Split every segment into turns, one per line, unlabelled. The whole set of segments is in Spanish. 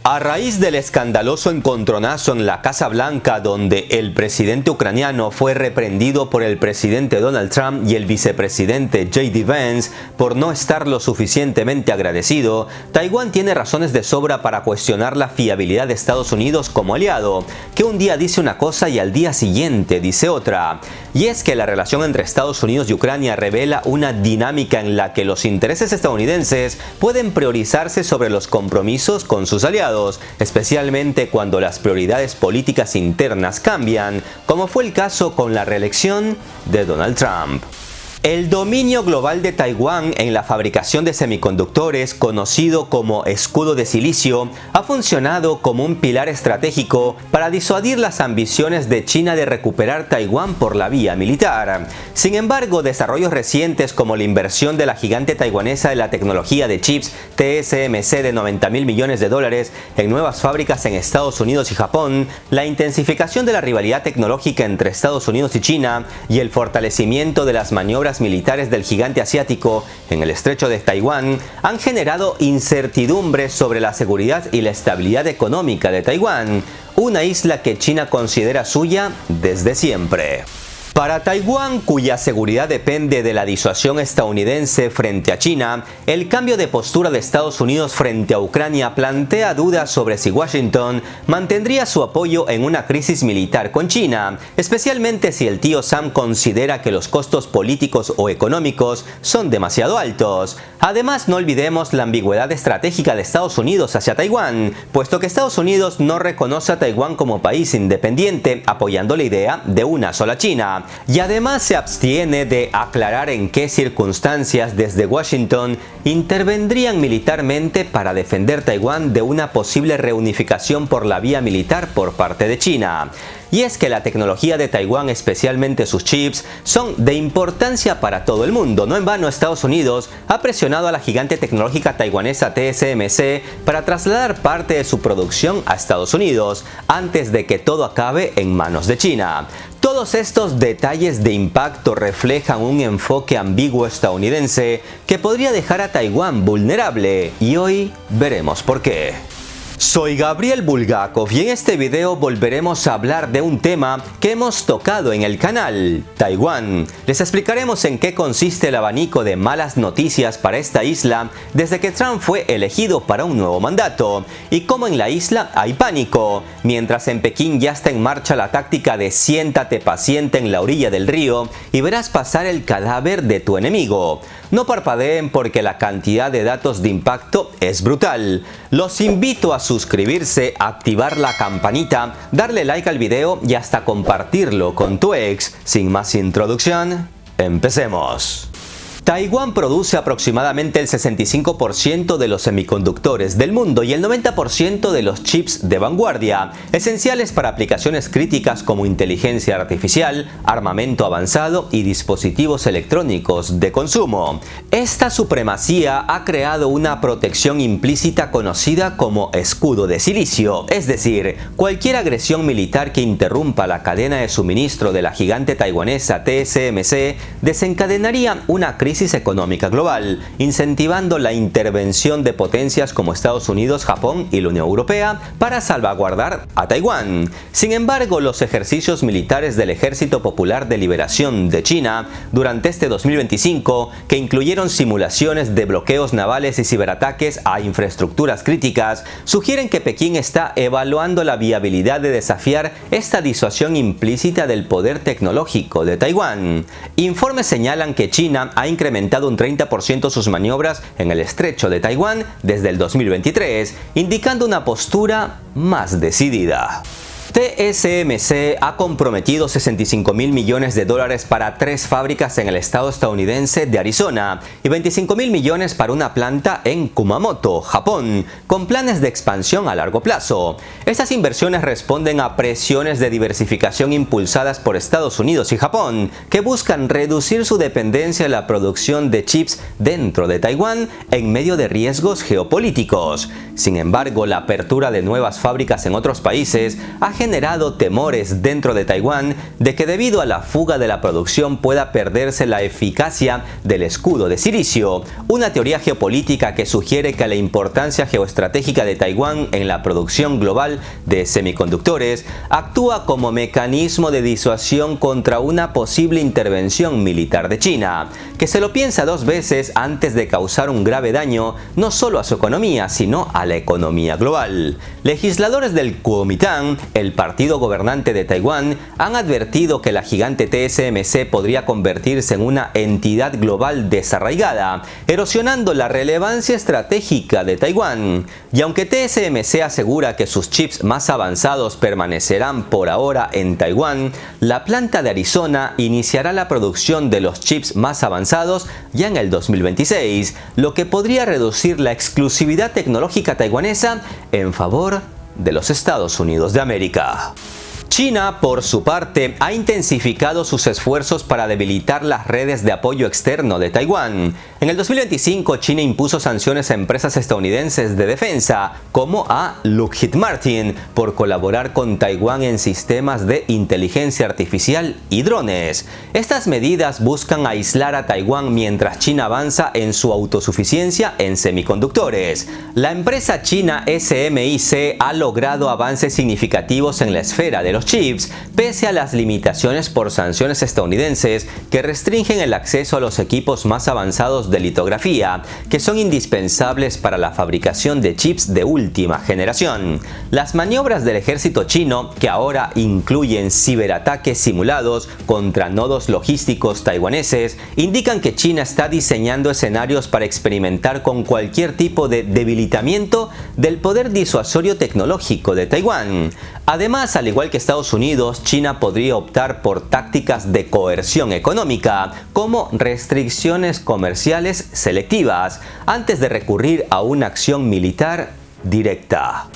A raíz del escandaloso encontronazo en la Casa Blanca, donde el presidente ucraniano fue reprendido por el presidente Donald Trump y el vicepresidente J.D. Vance por no estar lo suficientemente agradecido, Taiwán tiene razones de sobra para cuestionar la fiabilidad de Estados Unidos como aliado, que un día dice una cosa y al día siguiente dice otra. Y es que la relación entre Estados Unidos y Ucrania revela una dinámica en la que los intereses estadounidenses pueden priorizarse sobre los compromisos con sus aliados, especialmente cuando las prioridades políticas internas cambian, como fue el caso con la reelección de Donald Trump. El dominio global de Taiwán en la fabricación de semiconductores, conocido como escudo de silicio, ha funcionado como un pilar estratégico para disuadir las ambiciones de China de recuperar Taiwán por la vía militar. Sin embargo, desarrollos recientes como la inversión de la gigante taiwanesa de la tecnología de chips TSMC de $90.000 millones en nuevas fábricas en Estados Unidos y Japón, la intensificación de la rivalidad tecnológica entre Estados Unidos y China y el fortalecimiento de las maniobras militares del gigante asiático en el estrecho de Taiwán han generado incertidumbres sobre la seguridad y la estabilidad económica de Taiwán, una isla que China considera suya desde siempre. Para Taiwán, cuya seguridad depende de la disuasión estadounidense frente a China, el cambio de postura de Estados Unidos frente a Ucrania plantea dudas sobre si Washington mantendría su apoyo en una crisis militar con China, especialmente si el tío Sam considera que los costos políticos o económicos son demasiado altos. Además, no olvidemos la ambigüedad estratégica de Estados Unidos hacia Taiwán, puesto que Estados Unidos no reconoce a Taiwán como país independiente, apoyando la idea de una sola China. Y además se abstiene de aclarar en qué circunstancias desde Washington intervendrían militarmente para defender Taiwán de una posible reunificación por la vía militar por parte de China. Y es que la tecnología de Taiwán, especialmente sus chips, son de importancia para todo el mundo. No en vano Estados Unidos ha presionado a la gigante tecnológica taiwanesa TSMC para trasladar parte de su producción a Estados Unidos, antes de que todo acabe en manos de China. Todos estos detalles de impacto reflejan un enfoque ambiguo estadounidense que podría dejar a Taiwán vulnerable, y hoy veremos por qué. Soy Gabriel Bulgakov y en este video volveremos a hablar de un tema que hemos tocado en el canal, Taiwán. Les explicaremos en qué consiste el abanico de malas noticias para esta isla desde que Trump fue elegido para un nuevo mandato, y cómo en la isla hay pánico, mientras en Pekín ya está en marcha la táctica de siéntate paciente en la orilla del río y verás pasar el cadáver de tu enemigo. No parpadeen porque la cantidad de datos de impacto es brutal. Los invito a suscribirse, activar la campanita, darle like al video y hasta compartirlo con tu ex. Sin más introducción, empecemos. Taiwán produce aproximadamente el 65% de los semiconductores del mundo y el 90% de los chips de vanguardia, esenciales para aplicaciones críticas como inteligencia artificial, armamento avanzado y dispositivos electrónicos de consumo. Esta supremacía ha creado una protección implícita conocida como escudo de silicio, es decir, cualquier agresión militar que interrumpa la cadena de suministro de la gigante taiwanesa TSMC desencadenaría una crisis económica global, incentivando la intervención de potencias como Estados Unidos, Japón y la Unión Europea para salvaguardar a Taiwán. Sin embargo, los ejercicios militares del Ejército Popular de Liberación de China durante este 2025, que incluyeron simulaciones de bloqueos navales y ciberataques a infraestructuras críticas, sugieren que Pekín está evaluando la viabilidad de desafiar esta disuasión implícita del poder tecnológico de Taiwán. Informes señalan que China ha incrementado un 30% sus maniobras en el estrecho de Taiwán desde el 2023, indicando una postura más decidida. TSMC ha comprometido $65.000 millones para 3 fábricas en el estado estadounidense de Arizona y $25.000 millones para una planta en Kumamoto, Japón, con planes de expansión a largo plazo. Estas inversiones responden a presiones de diversificación impulsadas por Estados Unidos y Japón, que buscan reducir su dependencia en la producción de chips dentro de Taiwán en medio de riesgos geopolíticos. Sin embargo, la apertura de nuevas fábricas en otros países ha generado temores dentro de Taiwán de que debido a la fuga de la producción pueda perderse la eficacia del escudo de silicio, una teoría geopolítica que sugiere que la importancia geoestratégica de Taiwán en la producción global de semiconductores actúa como mecanismo de disuasión contra una posible intervención militar de China, que se lo piensa dos veces antes de causar un grave daño no solo a su economía, sino a la economía global. Legisladores del Kuomintang, el partido gobernante de Taiwán, han advertido que la gigante TSMC podría convertirse en una entidad global desarraigada, erosionando la relevancia estratégica de Taiwán. Y aunque TSMC asegura que sus chips más avanzados permanecerán por ahora en Taiwán, la planta de Arizona iniciará la producción de los chips más avanzados ya en el 2026, lo que podría reducir la exclusividad tecnológica taiwanesa en favor de los Estados Unidos de América. China, por su parte, ha intensificado sus esfuerzos para debilitar las redes de apoyo externo de Taiwán. En el 2025, China impuso sanciones a empresas estadounidenses de defensa, como a Lockheed Martin, por colaborar con Taiwán en sistemas de inteligencia artificial y drones. Estas medidas buscan aislar a Taiwán mientras China avanza en su autosuficiencia en semiconductores. La empresa china SMIC ha logrado avances significativos en la esfera de los chips, pese a las limitaciones por sanciones estadounidenses que restringen el acceso a los equipos más avanzados de litografía, que son indispensables para la fabricación de chips de última generación. Las maniobras del ejército chino, que ahora incluyen ciberataques simulados contra nodos logísticos taiwaneses, indican que China está diseñando escenarios para experimentar con cualquier tipo de debilitamiento del poder disuasorio tecnológico de Taiwán. Además, al igual que Estados Unidos, China podría optar por tácticas de coerción económica, como restricciones comerciales selectivas, antes de recurrir a una acción militar directa.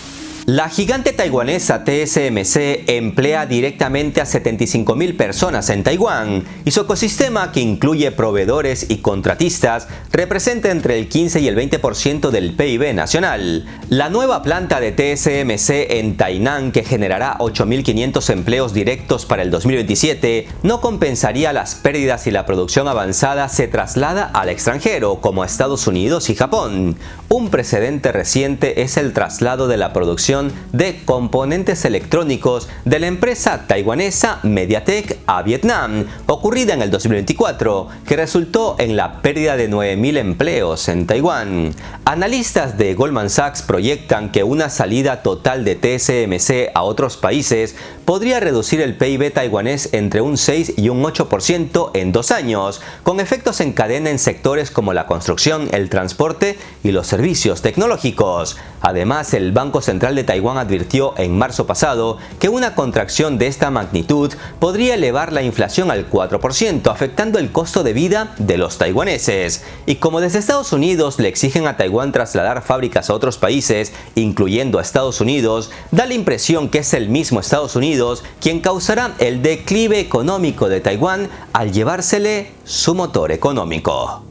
La gigante taiwanesa TSMC emplea directamente a 75.000 personas en Taiwán y su ecosistema, que incluye proveedores y contratistas, representa entre el 15 y el 20% del PIB nacional. La nueva planta de TSMC en Tainan, que generará 8.500 empleos directos para el 2027, no compensaría las pérdidas si la producción avanzada se traslada al extranjero, como a Estados Unidos y Japón. Un precedente reciente es el traslado de la producción de componentes electrónicos de la empresa taiwanesa MediaTek a Vietnam, ocurrida en el 2024, que resultó en la pérdida de 9.000 empleos en Taiwán. Analistas de Goldman Sachs proyectan que una salida total de TSMC a otros países podría reducir el PIB taiwanés entre un 6 y un 8% en 2 años, con efectos en cadena en sectores como la construcción, el transporte y los servicios tecnológicos. Además, el Banco Central de Taiwán advirtió en marzo pasado que una contracción de esta magnitud podría elevar la inflación al 4%, afectando el costo de vida de los taiwaneses. Y como desde Estados Unidos le exigen a Taiwán trasladar fábricas a otros países, incluyendo a Estados Unidos, da la impresión que es el mismo Estados Unidos quien causará el declive económico de Taiwán al llevársele su motor económico.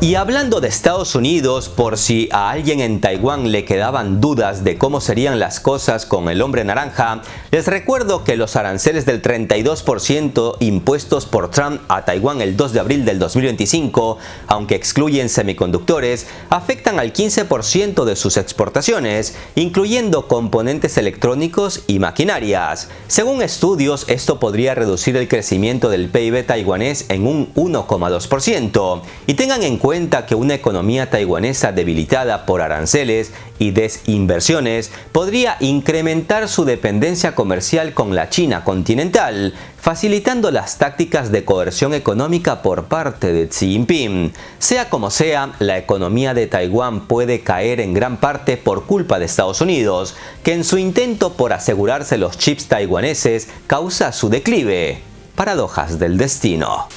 Y hablando de Estados Unidos, por si a alguien en Taiwán le quedaban dudas de cómo serían las cosas con el hombre naranja, les recuerdo que los aranceles del 32% impuestos por Trump a Taiwán el 2 de abril del 2025, aunque excluyen semiconductores, afectan al 15% de sus exportaciones, incluyendo componentes electrónicos y maquinarias. Según estudios, esto podría reducir el crecimiento del PIB taiwanés en un 1,2%. Y tengan en cuenta que una economía taiwanesa debilitada por aranceles y desinversiones podría incrementar su dependencia comercial con la China continental, facilitando las tácticas de coerción económica por parte de Xi Jinping. Sea como sea, la economía de Taiwán puede caer en gran parte por culpa de Estados Unidos, que en su intento por asegurarse los chips taiwaneses causa su declive. Paradojas del destino.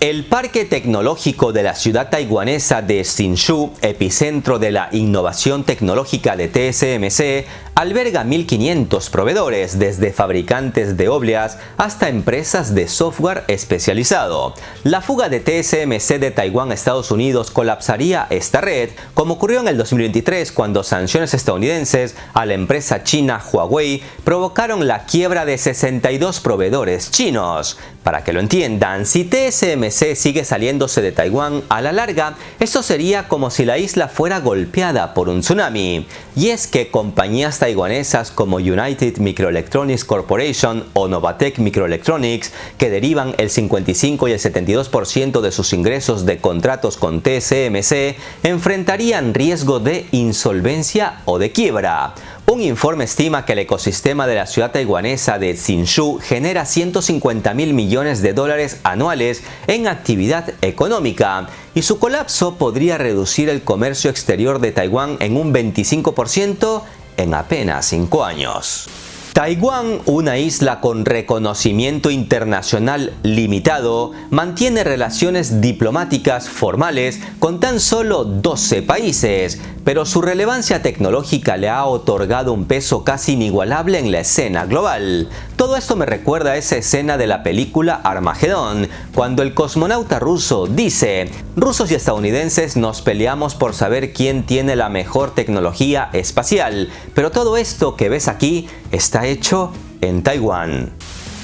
El parque tecnológico de la ciudad taiwanesa de Hsinchu, epicentro de la innovación tecnológica de TSMC, alberga 1.500 proveedores, desde fabricantes de obleas hasta empresas de software especializado. La fuga de TSMC de Taiwán a Estados Unidos colapsaría esta red, como ocurrió en el 2023 cuando sanciones estadounidenses a la empresa china Huawei provocaron la quiebra de 62 proveedores chinos. Para que lo entiendan, si TSMC sigue saliéndose de Taiwán, a la larga, esto sería como si la isla fuera golpeada por un tsunami. Y es que compañías taiwanesas como United Microelectronics Corporation o Novatech Microelectronics, que derivan el 55 y el 72% de sus ingresos de contratos con TSMC, enfrentarían riesgo de insolvencia o de quiebra. Un informe estima que el ecosistema de la ciudad taiwanesa de Hsinchu genera $150.000 millones anuales en actividad económica, y su colapso podría reducir el comercio exterior de Taiwán en un 25% en apenas 5 años. Taiwán, una isla con reconocimiento internacional limitado, mantiene relaciones diplomáticas formales con tan solo 12 países, pero su relevancia tecnológica le ha otorgado un peso casi inigualable en la escena global. Todo esto me recuerda a esa escena de la película Armagedón, cuando el cosmonauta ruso dice: "Rusos y estadounidenses nos peleamos por saber quién tiene la mejor tecnología espacial, pero todo esto que ves aquí está hecho en Taiwán".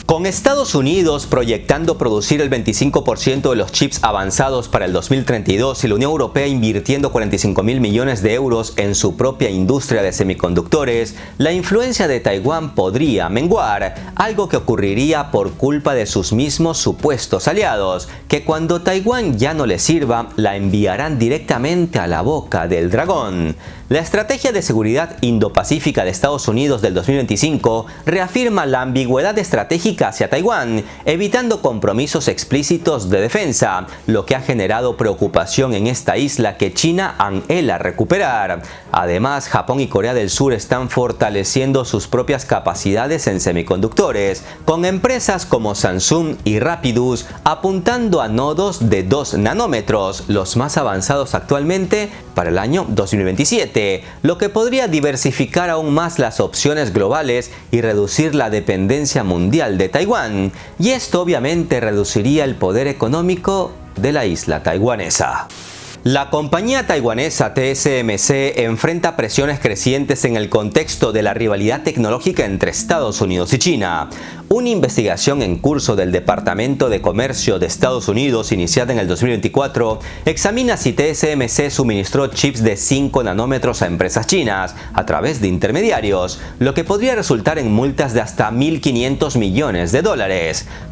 Con Estados Unidos proyectando producir el 25% de los chips avanzados para el 2032 y la Unión Europea invirtiendo $45.000 millones en su propia industria de semiconductores, la influencia de Taiwán podría menguar, algo que ocurriría por culpa de sus mismos supuestos aliados, que cuando Taiwán ya no les sirva, la enviarán directamente a la boca del dragón. La estrategia de seguridad Indo-Pacífica de Estados Unidos del 2025 reafirma la ambigüedad estratégica hacia Taiwán, evitando compromisos explícitos de defensa, lo que ha generado preocupación en esta isla que China anhela recuperar. Además, Japón y Corea del Sur están fortaleciendo sus propias capacidades en semiconductores, con empresas como Samsung y Rapidus apuntando a nodos de 2 nanómetros, los más avanzados actualmente, para el año 2027. Lo que podría diversificar aún más las opciones globales y reducir la dependencia mundial de Taiwán. Y esto obviamente reduciría el poder económico de la isla taiwanesa. La compañía taiwanesa TSMC enfrenta presiones crecientes en el contexto de la rivalidad tecnológica entre Estados Unidos y China. Una investigación en curso del Departamento de Comercio de Estados Unidos, iniciada en el 2024, examina si TSMC suministró chips de 5 nanómetros a empresas chinas a través de intermediarios, lo que podría resultar en multas de hasta $1.500 millones.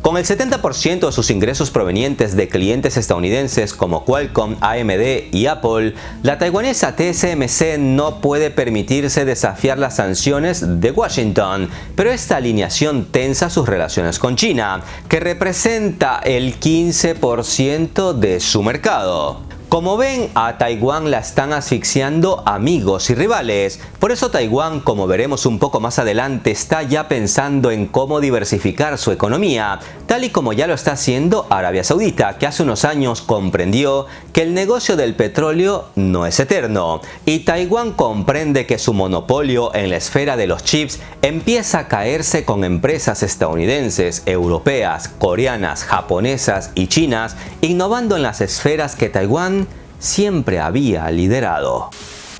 Con el 70% de sus ingresos provenientes de clientes estadounidenses como Qualcomm, AMD y Apple, la taiwanesa TSMC no puede permitirse desafiar las sanciones de Washington, pero esta alineación tensa sus relaciones con China, que representa el 15% de su mercado. Como ven, a Taiwán la están asfixiando amigos y rivales. Por eso Taiwán, como veremos un poco más adelante, está ya pensando en cómo diversificar su economía, tal y como ya lo está haciendo Arabia Saudita, que hace unos años comprendió que el negocio del petróleo no es eterno. Y Taiwán comprende que su monopolio en la esfera de los chips empieza a caerse con empresas estadounidenses, europeas, coreanas, japonesas y chinas, innovando en las esferas que Taiwán siempre había liderado.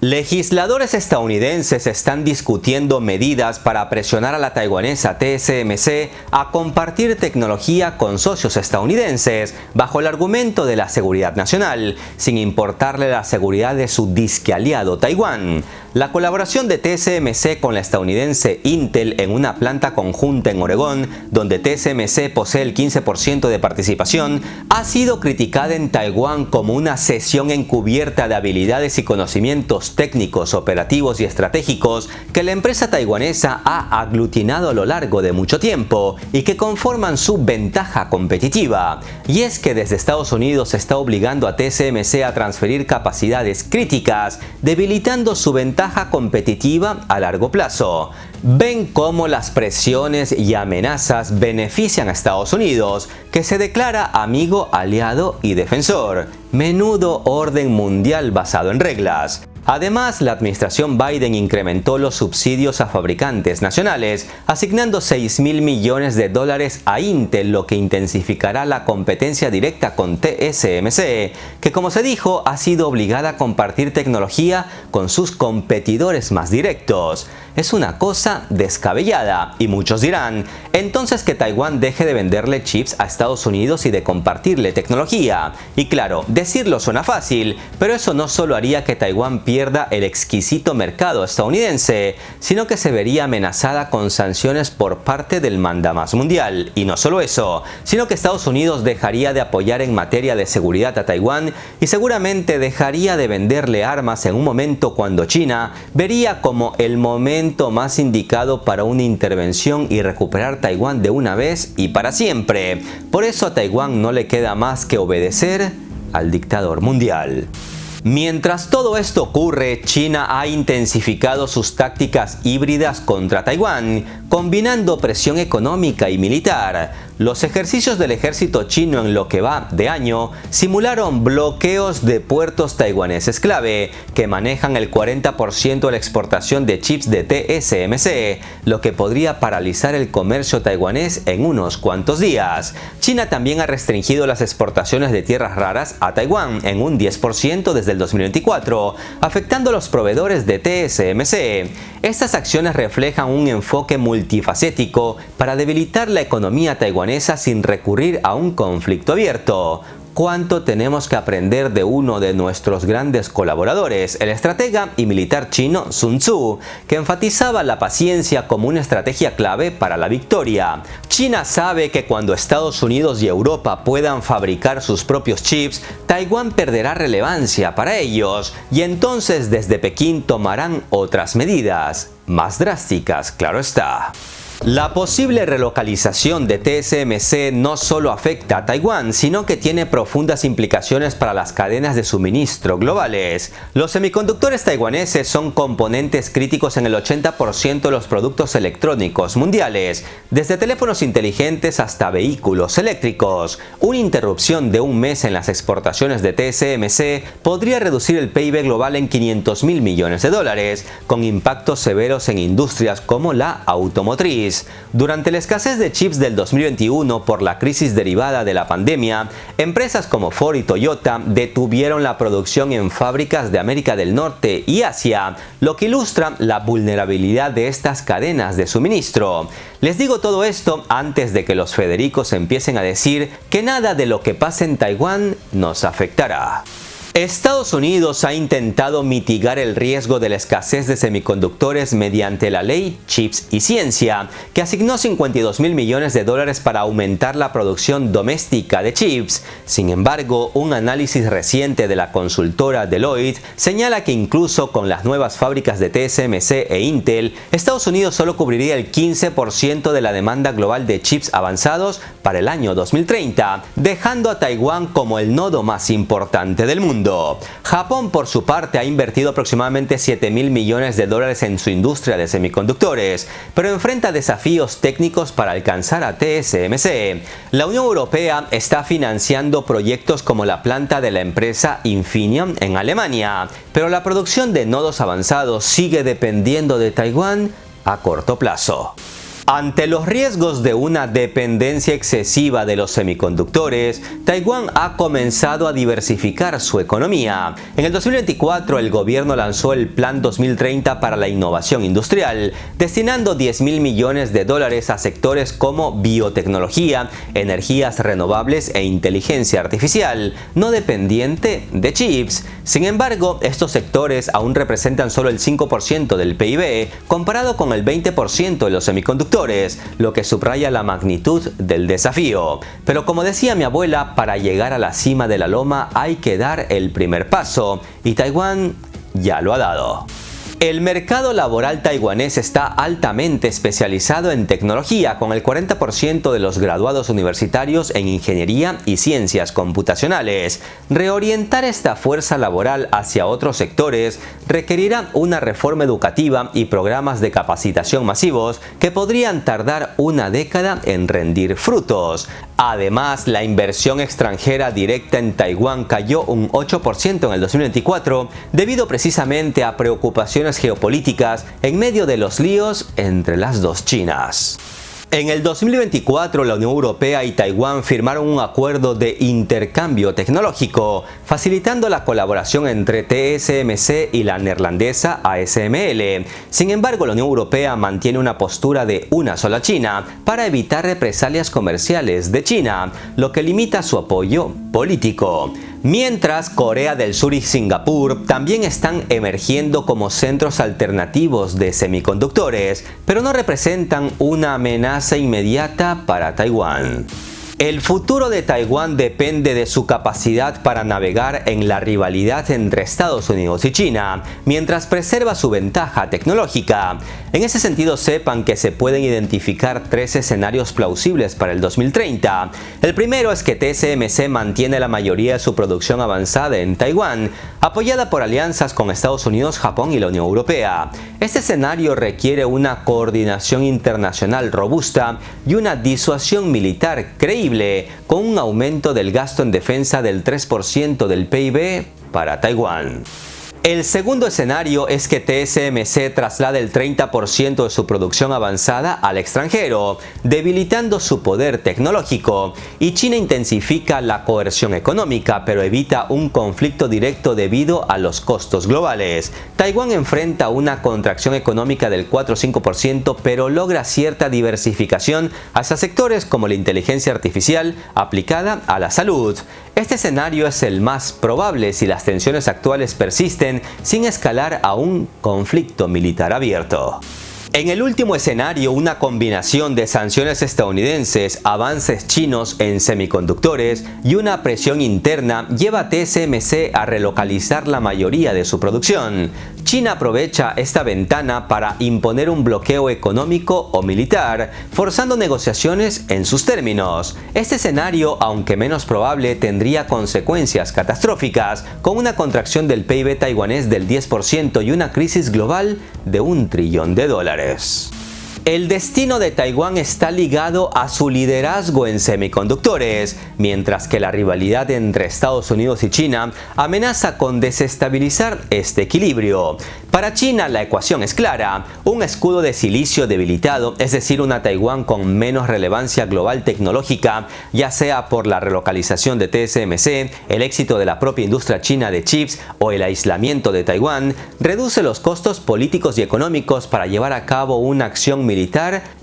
Legisladores estadounidenses están discutiendo medidas para presionar a la taiwanesa TSMC a compartir tecnología con socios estadounidenses bajo el argumento de la seguridad nacional, sin importarle la seguridad de su disque aliado Taiwán. La colaboración de TSMC con la estadounidense Intel en una planta conjunta en Oregón, donde TSMC posee el 15% de participación, ha sido criticada en Taiwán como una cesión encubierta de habilidades y conocimientos técnicos, operativos y estratégicos que la empresa taiwanesa ha aglutinado a lo largo de mucho tiempo y que conforman su ventaja competitiva. Y es que desde Estados Unidos se está obligando a TSMC a transferir capacidades críticas, debilitando su ventaja competitiva a largo plazo. ven cómo las presiones y amenazas benefician a Estados Unidos, que se declara amigo, aliado y defensor. Menudo orden mundial basado en reglas. Además, la administración Biden incrementó los subsidios a fabricantes nacionales, asignando $6.000 millones a Intel, lo que intensificará la competencia directa con TSMC, que como se dijo, ha sido obligada a compartir tecnología con sus competidores más directos. Es una cosa descabellada, y muchos dirán, entonces que Taiwán deje de venderle chips a Estados Unidos y de compartirle tecnología. Y claro, decirlo suena fácil, pero eso no solo haría que Taiwán pierda el exquisito mercado estadounidense, sino que se vería amenazada con sanciones por parte del mandamás mundial. Y no solo eso, sino que Estados Unidos dejaría de apoyar en materia de seguridad a Taiwán y seguramente dejaría de venderle armas en un momento cuando China vería como el momento más indicado para una intervención y recuperar Taiwán de una vez y para siempre. Por eso a Taiwán no le queda más que obedecer al dictador mundial. Mientras todo esto ocurre, China ha intensificado sus tácticas híbridas contra Taiwán, combinando presión económica y militar. Los ejercicios del ejército chino en lo que va de año simularon bloqueos de puertos taiwaneses clave, que manejan el 40% de la exportación de chips de TSMC, lo que podría paralizar el comercio taiwanés en unos cuantos días. China también ha restringido las exportaciones de tierras raras a Taiwán en un 10% desde el 2024, afectando a los proveedores de TSMC. Estas acciones reflejan un enfoque multifacético para debilitar la economía taiwanesa sin recurrir a un conflicto abierto. ¿Cuánto tenemos que aprender de uno de nuestros grandes colaboradores, el estratega y militar chino Sun Tzu, que enfatizaba la paciencia como una estrategia clave para la victoria? China sabe que cuando Estados Unidos y Europa puedan fabricar sus propios chips, Taiwán perderá relevancia para ellos, y entonces desde Pekín tomarán otras medidas, más drásticas, claro está. La posible relocalización de TSMC no solo afecta a Taiwán, sino que tiene profundas implicaciones para las cadenas de suministro globales. Los semiconductores taiwaneses son componentes críticos en el 80% de los productos electrónicos mundiales, desde teléfonos inteligentes hasta vehículos eléctricos. Una interrupción de un mes en las exportaciones de TSMC podría reducir el PIB global en $500.000 millones, con impactos severos en industrias como la automotriz. Durante la escasez de chips del 2021 por la crisis derivada de la pandemia, empresas como Ford y Toyota detuvieron la producción en fábricas de América del Norte y Asia, lo que ilustra la vulnerabilidad de estas cadenas de suministro. Les digo todo esto antes de que los Federicos empiecen a decir que nada de lo que pase en Taiwán nos afectará. Estados Unidos ha intentado mitigar el riesgo de la escasez de semiconductores mediante la ley Chips y Ciencia, que asignó $52.000 millones para aumentar la producción doméstica de chips. Sin embargo, un análisis reciente de la consultora Deloitte señala que incluso con las nuevas fábricas de TSMC e Intel, Estados Unidos solo cubriría el 15% de la demanda global de chips avanzados para el año 2030, dejando a Taiwán como el nodo más importante del mundo. Japón, por su parte, ha invertido aproximadamente $7.000 millones en su industria de semiconductores, pero enfrenta desafíos técnicos para alcanzar a TSMC. La Unión Europea está financiando proyectos como la planta de la empresa Infineon en Alemania, pero la producción de nodos avanzados sigue dependiendo de Taiwán a corto plazo. Ante los riesgos de una dependencia excesiva de los semiconductores, Taiwán ha comenzado a diversificar su economía. En el 2024, el gobierno lanzó el Plan 2030 para la innovación industrial, destinando $10.000 millones a sectores como biotecnología, energías renovables e inteligencia artificial, no dependiente de chips. Sin embargo, estos sectores aún representan solo el 5% del PIB, comparado con el 20% de los semiconductores, lo que subraya la magnitud del desafío. Pero como decía mi abuela, para llegar a la cima de la loma hay que dar el primer paso, y Taiwán ya lo ha dado. El mercado laboral taiwanés está altamente especializado en tecnología, con el 40% de los graduados universitarios en ingeniería y ciencias computacionales. Reorientar esta fuerza laboral hacia otros sectores requerirá una reforma educativa y programas de capacitación masivos que podrían tardar una década en rendir frutos. Además, la inversión extranjera directa en Taiwán cayó un 8% en el 2024 debido precisamente a preocupaciones geopolíticas en medio de los líos entre las dos Chinas. En el 2024, la Unión Europea y Taiwán firmaron un acuerdo de intercambio tecnológico, facilitando la colaboración entre TSMC y la neerlandesa ASML. Sin embargo, la Unión Europea mantiene una postura de una sola China para evitar represalias comerciales de China, lo que limita su apoyo político. Mientras, Corea del Sur y Singapur también están emergiendo como centros alternativos de semiconductores, pero no representan una amenaza inmediata para Taiwán. El futuro de Taiwán depende de su capacidad para navegar en la rivalidad entre Estados Unidos y China, mientras preserva su ventaja tecnológica. En ese sentido, sepan que se pueden identificar 3 escenarios plausibles para el 2030. El primero es que TSMC mantiene la mayoría de su producción avanzada en Taiwán, apoyada por alianzas con Estados Unidos, Japón y la Unión Europea. Este escenario requiere una coordinación internacional robusta y una disuasión militar creíble, con un aumento del gasto en defensa del 3% del PIB para Taiwán. El segundo escenario es que TSMC traslade el 30% de su producción avanzada al extranjero, debilitando su poder tecnológico, y China intensifica la coerción económica, pero evita un conflicto directo debido a los costos globales. Taiwán enfrenta una contracción económica del 4 o 5%, pero logra cierta diversificación hacia sectores como la inteligencia artificial aplicada a la salud. Este escenario es el más probable si las tensiones actuales persisten sin escalar a un conflicto militar abierto. En el último escenario, una combinación de sanciones estadounidenses, avances chinos en semiconductores y una presión interna lleva a TSMC a relocalizar la mayoría de su producción. China aprovecha esta ventana para imponer un bloqueo económico o militar, forzando negociaciones en sus términos. Este escenario, aunque menos probable, tendría consecuencias catastróficas, con una contracción del PIB taiwanés del 10% y una crisis global de $1 trillón. El destino de Taiwán está ligado a su liderazgo en semiconductores, mientras que la rivalidad entre Estados Unidos y China amenaza con desestabilizar este equilibrio. Para China, la ecuación es clara: un escudo de silicio debilitado, es decir, una Taiwán con menos relevancia global tecnológica, ya sea por la relocalización de TSMC, el éxito de la propia industria china de chips o el aislamiento de Taiwán, reduce los costos políticos y económicos para llevar a cabo una acción militar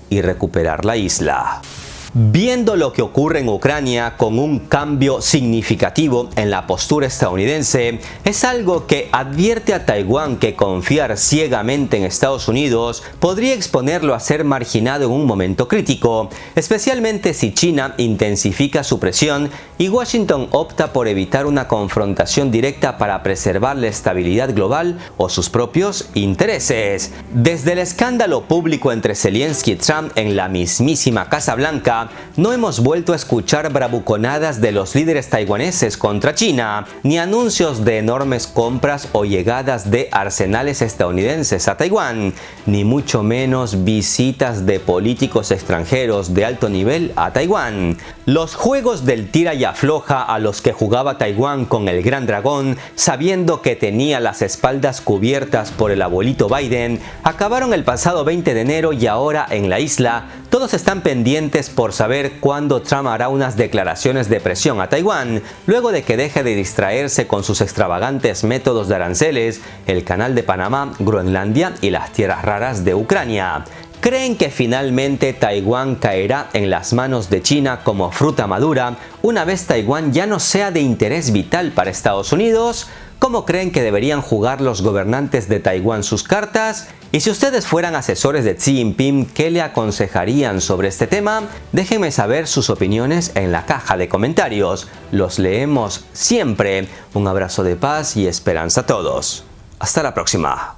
y recuperar la isla. Viendo lo que ocurre en Ucrania, con un cambio significativo en la postura estadounidense, es algo que advierte a Taiwán que confiar ciegamente en Estados Unidos podría exponerlo a ser marginado en un momento crítico, especialmente si China intensifica su presión y Washington opta por evitar una confrontación directa para preservar la estabilidad global o sus propios intereses. Desde el escándalo público entre Zelensky y Trump en la mismísima Casa Blanca, no hemos vuelto a escuchar bravuconadas de los líderes taiwaneses contra China, ni anuncios de enormes compras o llegadas de arsenales estadounidenses a Taiwán, ni mucho menos visitas de políticos extranjeros de alto nivel a Taiwán. Los juegos del tira y afloja a los que jugaba Taiwán con el Gran Dragón, sabiendo que tenía las espaldas cubiertas por el abuelito Biden, acabaron el pasado 20 de enero y ahora en la isla todos están pendientes por saber cuándo Trump hará unas declaraciones de presión a Taiwán, luego de que deje de distraerse con sus extravagantes métodos de aranceles, el Canal de Panamá, Groenlandia y las tierras raras de Ucrania. ¿Creen que finalmente Taiwán caerá en las manos de China como fruta madura una vez Taiwán ya no sea de interés vital para Estados Unidos? ¿Cómo creen que deberían jugar los gobernantes de Taiwán sus cartas? Y si ustedes fueran asesores de Xi Jinping, ¿qué le aconsejarían sobre este tema? Déjenme saber sus opiniones en la caja de comentarios. Los leemos siempre. Un abrazo de paz y esperanza a todos. Hasta la próxima.